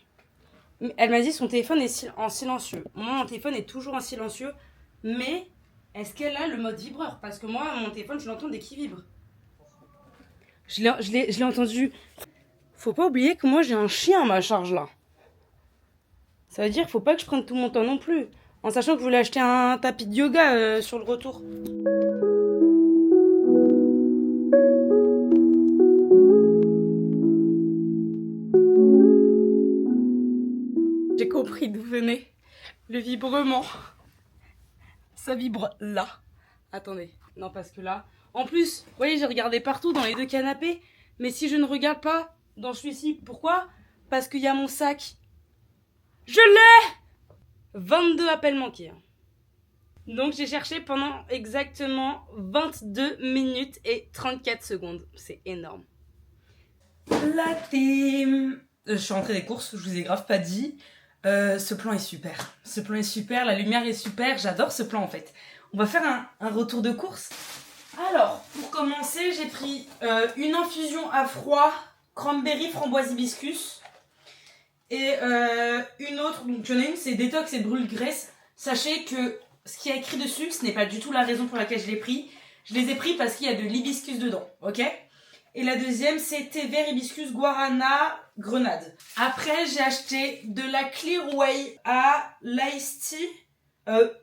Elle m'a dit que son téléphone est en silencieux. Moi, mon téléphone est toujours en silencieux. Mais est-ce qu'elle a le mode vibreur? Parce que moi, mon téléphone, je l'entends dès qu'il vibre. Je l'ai entendu. Faut pas oublier que moi, j'ai un chien à ma charge là. Ça veut dire qu'il faut pas que je prenne tout mon temps non plus. En sachant que je voulais acheter un tapis de yoga sur le retour. J'ai compris d'où venait le vibrement. Ça vibre là. Attendez. Non, parce que là... En plus, vous voyez, j'ai regardé partout dans les 2 canapés. Mais si je ne regarde pas dans celui-ci, pourquoi? Parce qu'il y a mon sac. Je l'ai! 22 appels manqués. Donc j'ai cherché pendant exactement 22 minutes et 34 secondes. C'est énorme. La team. Je suis rentrée des courses, je vous ai grave pas dit. Ce plan est super. Ce plan est super, la lumière est super. J'adore ce plan en fait. On va faire un retour de course. Alors, pour commencer, j'ai pris une infusion à froid, cranberry, framboise, hibiscus. Et une autre, donc il y en a une, c'est détox et brûle-graisse. Sachez que ce qui est écrit dessus, ce n'est pas du tout la raison pour laquelle je l'ai pris. Je les ai pris parce qu'il y a de l'hibiscus dedans, ok? Et la deuxième, c'est thé vert, hibiscus, guarana, grenade. Après, j'ai acheté de la Clear Whey à l'ice tea,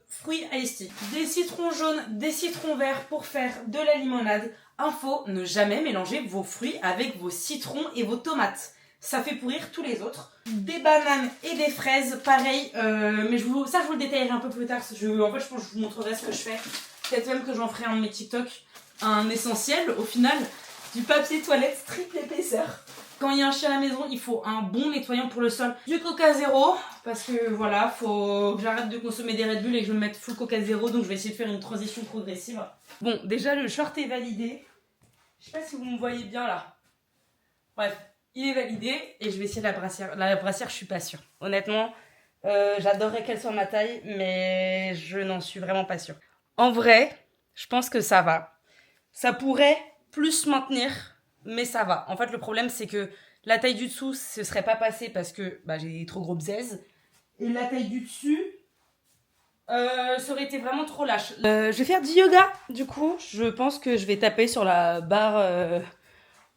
fruits iced tea. Des citrons jaunes, des citrons verts pour faire de la limonade. Info, ne jamais mélanger vos fruits avec vos citrons et vos tomates. Ça fait pourrir tous les autres. Des bananes et des fraises, pareil. Mais je vous le détaillerai un peu plus tard. En fait, je pense que je vous montrerai ce que je fais. Peut-être même que j'en ferai un de mes TikTok. Un essentiel, au final. Du papier toilette triple épaisseur. Quand il y a un chien à la maison, il faut un bon nettoyant pour le sol. Du Coca Zéro, parce que voilà, faut que j'arrête de consommer des Red Bull et que je me mette full Coca Zéro. Donc je vais essayer de faire une transition progressive. Bon, déjà le short est validé. Je sais pas si vous me voyez bien là. Bref. Il est validé et je vais essayer la brassière. La brassière, je suis pas sûre. Honnêtement, J'adorerais qu'elle soit ma taille, mais je n'en suis vraiment pas sûre. En vrai, je pense que ça va. Ça pourrait plus se maintenir, mais ça va. En fait, le problème, c'est que la taille du dessous, ce serait pas passé parce que j'ai des trop gros bzaises. Et la taille du dessus, ça aurait été vraiment trop lâche. Je vais faire du yoga, du coup. Je pense que je vais taper sur la barre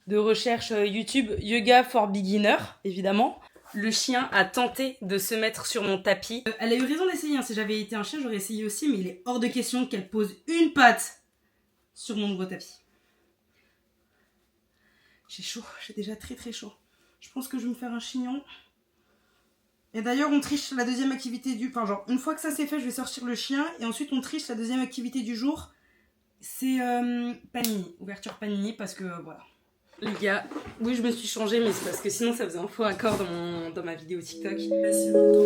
de recherche YouTube Yoga for Beginner, évidemment. Le chien a tenté de se mettre sur mon tapis. Elle a eu raison d'essayer, hein. Si j'avais été un chien, j'aurais essayé aussi, mais il est hors de question qu'elle pose une patte sur mon nouveau tapis. J'ai chaud, j'ai déjà très très chaud. Je pense que je vais me faire un chignon. Et d'ailleurs, on triche la deuxième activité du... Enfin, genre, une fois que ça c'est fait, je vais sortir le chien. Et ensuite, on triche la deuxième activité du jour. C'est Panini, ouverture Panini, parce que voilà. Les gars, oui, je me suis changée, mais c'est parce que sinon ça faisait un faux accord dans ma vidéo TikTok. Passez longtemps.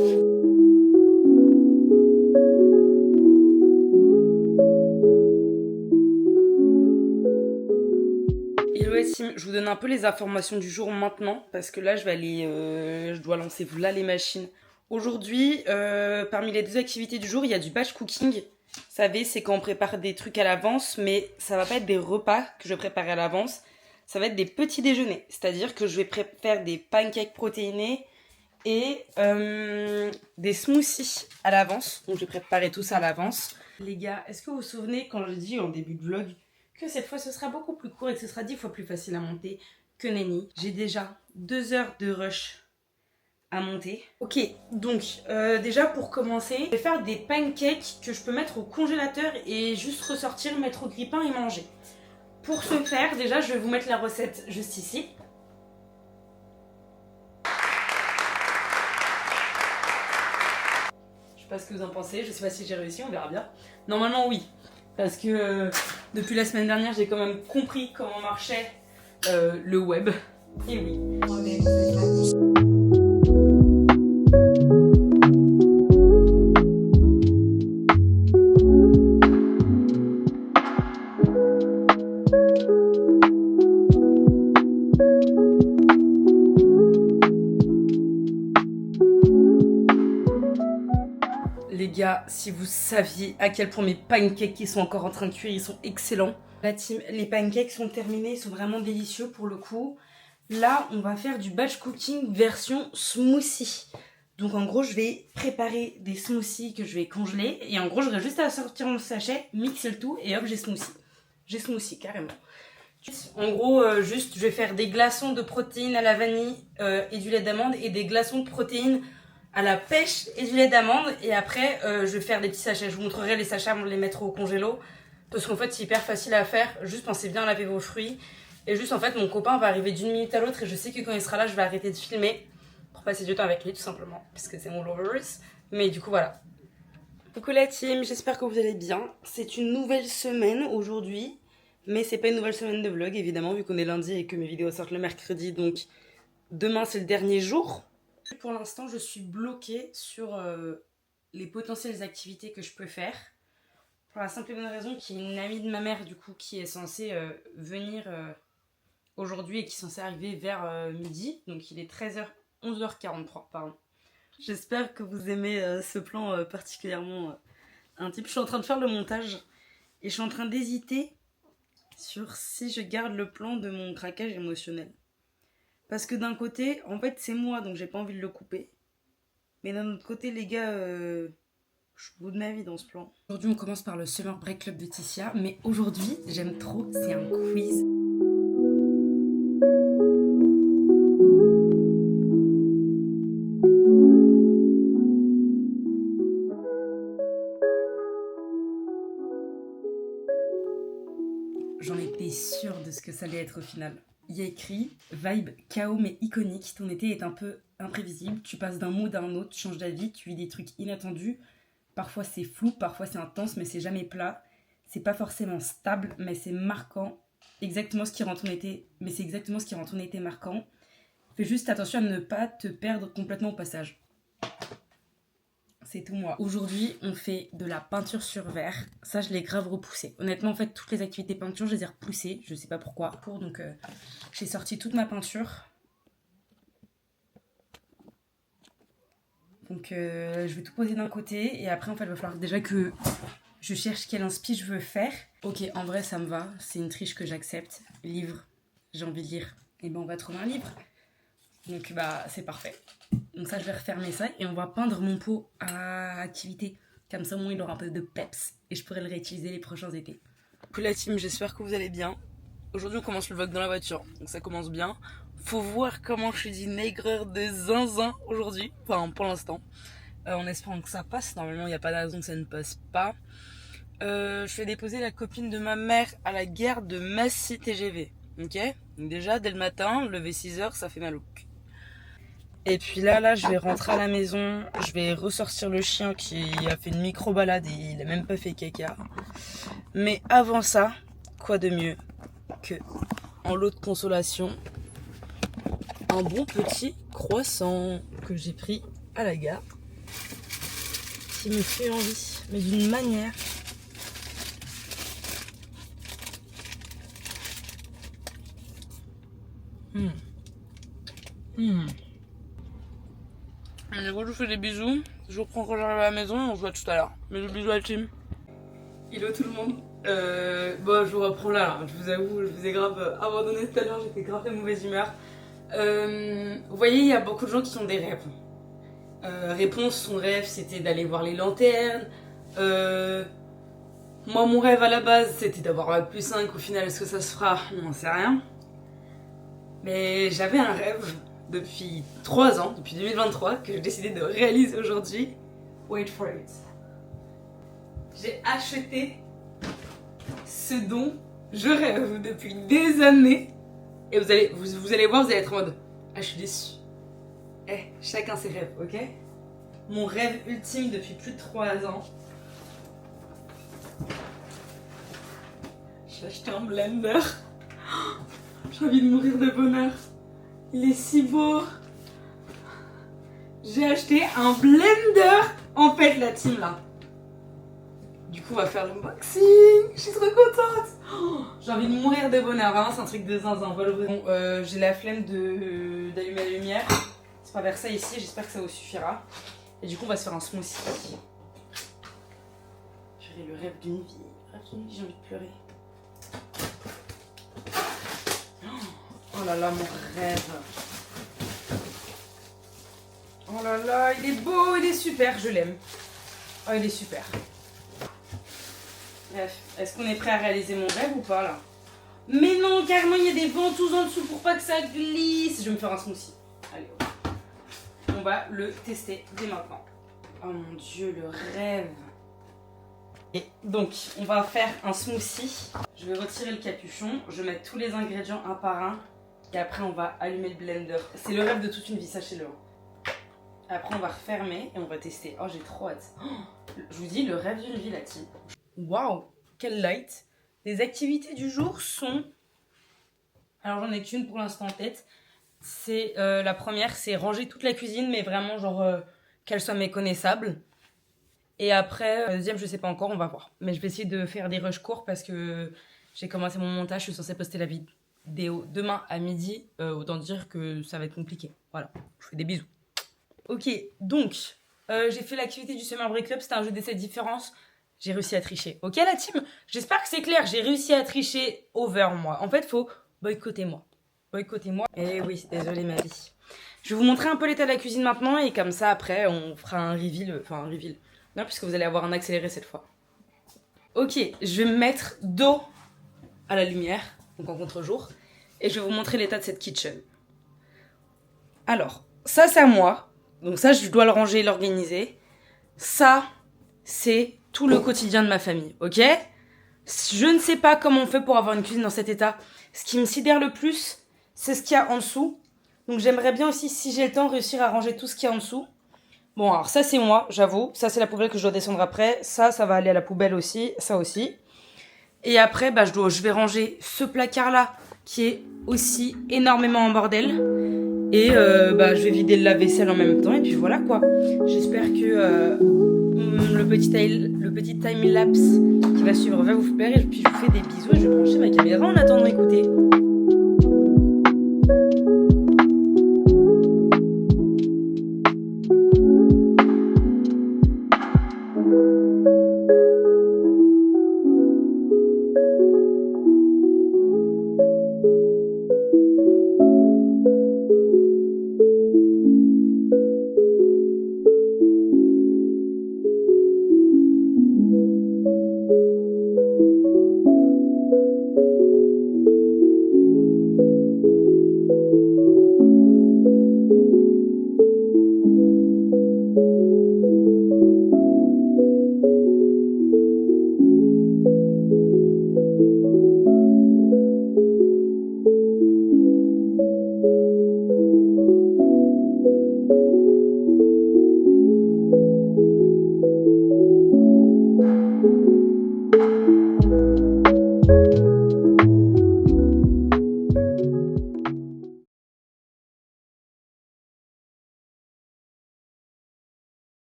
Hello team, je vous donne un peu les informations du jour maintenant, parce que là je vais aller, je dois lancer là les machines. Aujourd'hui, parmi les 2 activités du jour, il y a du batch cooking. Vous savez, c'est quand on prépare des trucs à l'avance, mais ça va pas être des repas que je prépare à l'avance. Ça va être des petits déjeuners, c'est-à-dire que je vais faire des pancakes protéinés et des smoothies à l'avance. Donc je vais préparer tout ça à l'avance. Les gars, est-ce que vous vous souvenez quand j'ai dit en début de vlog que cette fois ce sera beaucoup plus court et que ce sera 10 fois plus facile à monter que nenni? J'ai déjà 2 heures de rush à monter. Ok, donc déjà pour commencer, je vais faire des pancakes que je peux mettre au congélateur et juste ressortir, mettre au grille-pain et manger. Pour ce faire, déjà, je vais vous mettre la recette juste ici. Je sais pas ce que vous en pensez, je sais pas si j'ai réussi, on verra bien. Normalement, oui. Parce que depuis la semaine dernière, j'ai quand même compris comment marchait le web. Et oui. Les gars, si vous saviez à quel point mes pancakes qui sont encore en train de cuire, ils sont excellents. La team, les pancakes sont terminés, ils sont vraiment délicieux pour le coup. Là, on va faire du batch cooking version smoothie. Donc en gros, je vais préparer des smoothies que je vais congeler. Et en gros, j'aurai juste à sortir mon sachet, mixer le tout et hop, j'ai smoothie. J'ai smoothie, carrément. En gros, juste, je vais faire des glaçons de protéines à la vanille et du lait d'amande et des glaçons de protéines à la pêche et du lait d'amande. Et après, je vais faire des petits sachets. Je vous montrerai les sachets avant de les mettre au congélo. Parce qu'en fait, c'est hyper facile à faire. Juste pensez bien à laver vos fruits. Et juste, en fait, mon copain va arriver d'une minute à l'autre. Et je sais que quand il sera là, je vais arrêter de filmer. Pour passer du temps avec lui, tout simplement. Parce que c'est mon lovers. Mais du coup, voilà. Coucou la team, j'espère que vous allez bien. C'est une nouvelle semaine aujourd'hui. Mais c'est pas une nouvelle semaine de vlog, évidemment, vu qu'on est lundi et que mes vidéos sortent le mercredi. Donc, demain, c'est le dernier jour. Pour l'instant, je suis bloquée sur les potentielles activités que je peux faire. Pour la simple et bonne raison qu'il y a une amie de ma mère, du coup, qui est censée venir aujourd'hui et qui est censée arriver vers midi. Donc, il est 11h43, pardon. J'espère que vous aimez ce plan particulièrement intime. Je suis en train de faire le montage et je suis en train d'hésiter sur si je garde le plan de mon craquage émotionnel. Parce que d'un côté, en fait, c'est moi, donc j'ai pas envie de le couper. Mais d'un autre côté, les gars, je suis au bout de ma vie dans ce plan. Aujourd'hui, on commence par le Summer Break Club de Tissia. Mais aujourd'hui, j'aime trop, c'est un quiz. J'en étais sûre de ce que ça allait être au final. Il y a écrit « Vibe chaos mais iconique, ton été est un peu imprévisible, tu passes d'un mood à un autre, tu changes d'avis, tu vis des trucs inattendus, parfois c'est flou, parfois c'est intense mais c'est jamais plat, c'est pas forcément stable mais c'est marquant, exactement ce qui rend ton été, mais c'est exactement ce qui rend ton été marquant. Fais juste attention à ne pas te perdre complètement au passage. » C'est tout moi. Aujourd'hui, on fait de la peinture sur verre. Ça, je l'ai grave repoussé. Honnêtement, en fait, toutes les activités peinture, je les ai repoussées. Je sais pas pourquoi. Donc, j'ai sorti toute ma peinture. Donc je vais tout poser d'un côté et après en fait il va falloir déjà que je cherche quel inspi je veux faire. Ok, en vrai ça me va, c'est une triche que j'accepte. Livre, j'ai envie de lire. Et ben on va trouver un livre. Donc bah c'est parfait. Donc ça je vais refermer ça et on va peindre mon pot à activité. Comme ça au moins il aura un peu de peps et je pourrai le réutiliser les prochains étés. Coucou la team, j'espère que vous allez bien. Aujourd'hui on commence le vlog dans la voiture, donc ça commence bien. Faut voir comment je suis d'une aigreur de zinzin aujourd'hui, enfin pour l'instant. En espérant que ça passe, normalement il n'y a pas de raison que ça ne passe pas. Je fais déposer la copine de ma mère à la gare de Massy TGV. Ok, donc déjà dès le matin, lever 6h, ça fait mal au cul. Et puis là je vais rentrer à la maison, je vais ressortir le chien qui a fait une micro balade et il a même pas fait caca. Mais avant ça, quoi de mieux que en lot de consolation, un bon petit croissant que j'ai pris à la gare qui me fait envie, mais d'une manière. Du coup, je vous fais des bisous. Je vous reprends quand j'arrive à la maison et on se voit tout à l'heure. Bisous, bisous à la team. Hello tout le monde. Bon, je vous reprends là. Je vous avoue, je vous ai grave abandonné tout à l'heure. J'étais grave de mauvaise humeur. Vous voyez, il y a beaucoup de gens qui ont des rêves. Réponse, son rêve, c'était d'aller voir les lanternes. Moi, mon rêve à la base, c'était d'avoir un plus 5. Au final, est-ce que ça se fera? On n'en sait rien. Mais j'avais un rêve depuis 3 ans, depuis 2023, que j'ai décidé de réaliser aujourd'hui. Wait for it. J'ai acheté ce dont je rêve depuis des années. Et vous allez voir, vous allez être en mode ah, je suis déçue. Chacun ses rêves, ok? Mon rêve ultime depuis plus de 3 ans. J'ai acheté un blender. J'ai envie de mourir de bonheur. Il est si beau. J'ai acheté un blender. En fait, la team là. Du coup, on va faire l'unboxing. Je suis trop contente. J'ai envie de mourir de bonheur. Vraiment, c'est un truc de zinzin. Bon, j'ai la flemme d'allumer la lumière. C'est pas vers ça ici. J'espère que ça vous suffira. Et du coup, on va se faire un smoothie. J'aurai le rêve d'une vie. J'ai envie de pleurer. Oh là là, mon rêve. Oh là là, il est beau, il est super, je l'aime. Oh, il est super. Bref, est-ce qu'on est prêt à réaliser mon rêve ou pas là? Mais non, carrément, il y a des ventouses en dessous pour pas que ça glisse. Je vais me faire un smoothie. Allez, on va le tester dès maintenant. Oh mon Dieu, le rêve. Et donc, on va faire un smoothie. Je vais retirer le capuchon. Je vais mettre tous les ingrédients un par un. Et après, on va allumer le blender. C'est le rêve de toute une vie, sachez-le. Après, on va refermer et on va tester. Oh, j'ai trop hâte. Oh, je vous dis, le rêve d'une vie, la team. Waouh, quel light. Les activités du jour sont... Alors, j'en ai qu'une pour l'instant en tête. C'est la première, c'est ranger toute la cuisine, mais vraiment, genre, qu'elle soit méconnaissable. Et après, deuxième, je sais pas encore, on va voir. Mais je vais essayer de faire des rushs courts parce que j'ai commencé mon montage, je suis censée poster la vidéo demain à midi, autant dire que ça va être compliqué. Voilà, je fais des bisous. Ok, donc, j'ai fait l'activité du Summer Break Club, c'était un jeu d'essai de différence. J'ai réussi à tricher. Ok la team? J'espère que c'est clair, j'ai réussi à tricher over moi. En fait, faut boycotter moi. Boycotter-moi. Eh oui, désolé ma vie. Je vais vous montrer un peu l'état de la cuisine maintenant et comme ça, après, on fera un reveal. Enfin, un reveal. Non, puisque vous allez avoir un accéléré cette fois. Ok, je vais me mettre dos à la lumière, donc en contre-jour, et je vais vous montrer l'état de cette kitchen. Alors, ça c'est à moi, donc ça je dois le ranger et l'organiser. Ça, c'est tout le quotidien de ma famille, ok? Je ne sais pas comment on fait pour avoir une cuisine dans cet état. Ce qui me sidère le plus, c'est ce qu'il y a en dessous. Donc j'aimerais bien aussi, si j'ai le temps, réussir à ranger tout ce qu'il y a en dessous. Bon, alors ça c'est moi, j'avoue. Ça c'est la poubelle que je dois descendre après. Ça va aller à la poubelle aussi. Ça aussi. Et après, bah, je vais ranger ce placard-là qui est aussi énormément en bordel. Et bah, je vais vider le lave-vaisselle en même temps. Et puis voilà quoi. J'espère que le petit time-lapse qui va suivre va vous plaire. Et puis je vous fais des bisous et je vais brancher ma caméra en attendant d'écouter.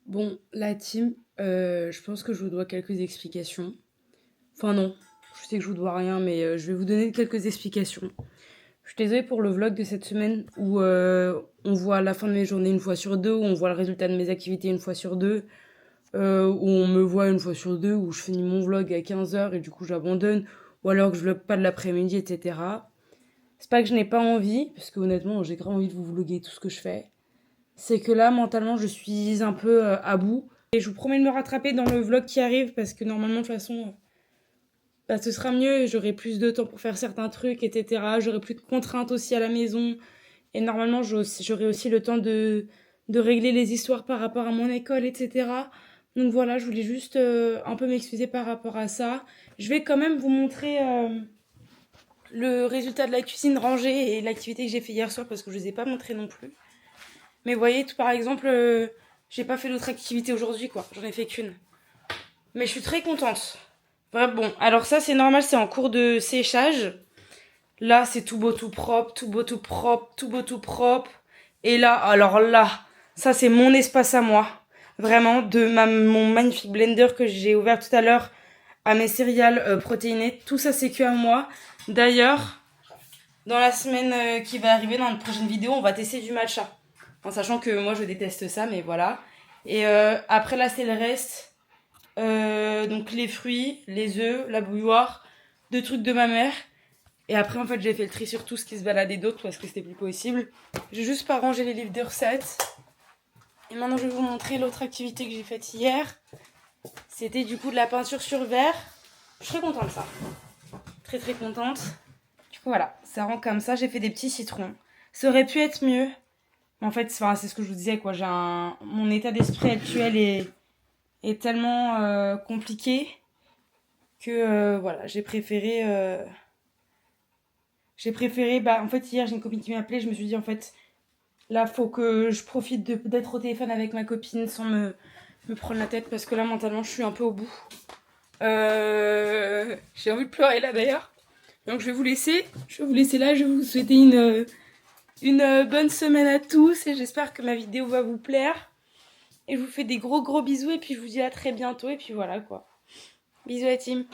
Bon, la team, je pense que je vous dois quelques explications. Enfin non, je sais que je vous dois rien, mais je vais vous donner quelques explications. Je suis désolée pour le vlog de cette semaine où on voit la fin de mes journées une fois sur deux, où on voit le résultat de mes activités une fois sur deux, où on me voit une fois sur deux, où je finis mon vlog à 15h et du coup j'abandonne, ou alors que je vlog pas de l'après-midi, etc. C'est pas que je n'ai pas envie, parce que honnêtement j'ai grave envie de vous vlogger tout ce que je fais. C'est que là, mentalement, je suis un peu à bout. Et je vous promets de me rattraper dans le vlog qui arrive, parce que normalement, de toute façon, bah, ce sera mieux. J'aurai plus de temps pour faire certains trucs, etc. J'aurai plus de contraintes aussi à la maison. Et normalement, j'aurai aussi le temps de régler les histoires par rapport à mon école, etc. Donc voilà, je voulais juste un peu m'excuser par rapport à ça. Je vais quand même vous montrer le résultat de la cuisine rangée et l'activité que j'ai fait hier soir, parce que je ne vous ai pas montré non plus. Mais vous voyez, par exemple, j'ai pas fait d'autres activités aujourd'hui, quoi. J'en ai fait qu'une. Mais je suis très contente. Ouais, bon, alors ça, c'est normal, c'est en cours de séchage. Là, c'est tout beau, tout propre, tout beau, tout propre, tout beau, tout propre. Et là, alors là, ça, c'est mon espace à moi. Vraiment, mon magnifique blender que j'ai ouvert tout à l'heure à mes céréales protéinées. Tout ça, c'est que à moi. D'ailleurs, dans la semaine qui va arriver, dans une prochaine vidéo, on va tester du matcha. En sachant que moi je déteste ça, mais voilà. Et après là c'est le reste. Donc les fruits, les œufs, la bouilloire, 2 trucs de ma mère. Et après en fait j'ai fait le tri sur tout ce qui se baladait d'autre parce que c'était plus possible. J'ai juste pas rangé les livres de recettes. Et maintenant je vais vous montrer l'autre activité que j'ai faite hier. C'était du coup de la peinture sur verre. Je suis très contente de ça. Très très contente. Du coup voilà, ça rend comme ça. J'ai fait des petits citrons. Ça aurait pu être mieux. En fait, c'est ce que je vous disais, quoi. Mon état d'esprit actuel est tellement compliqué que voilà, j'ai préféré. En fait, hier, j'ai une copine qui m'a appelée. Je me suis dit, en fait, là, faut que je profite d'être au téléphone avec ma copine sans me prendre la tête parce que là, mentalement, je suis un peu au bout. J'ai envie de pleurer là d'ailleurs. Donc, je vais vous laisser. Je vais vous laisser là. Je vais vous souhaiter une bonne semaine à tous et j'espère que ma vidéo va vous plaire. Et je vous fais des gros bisous et puis je vous dis à très bientôt et puis voilà quoi. Bisous la team.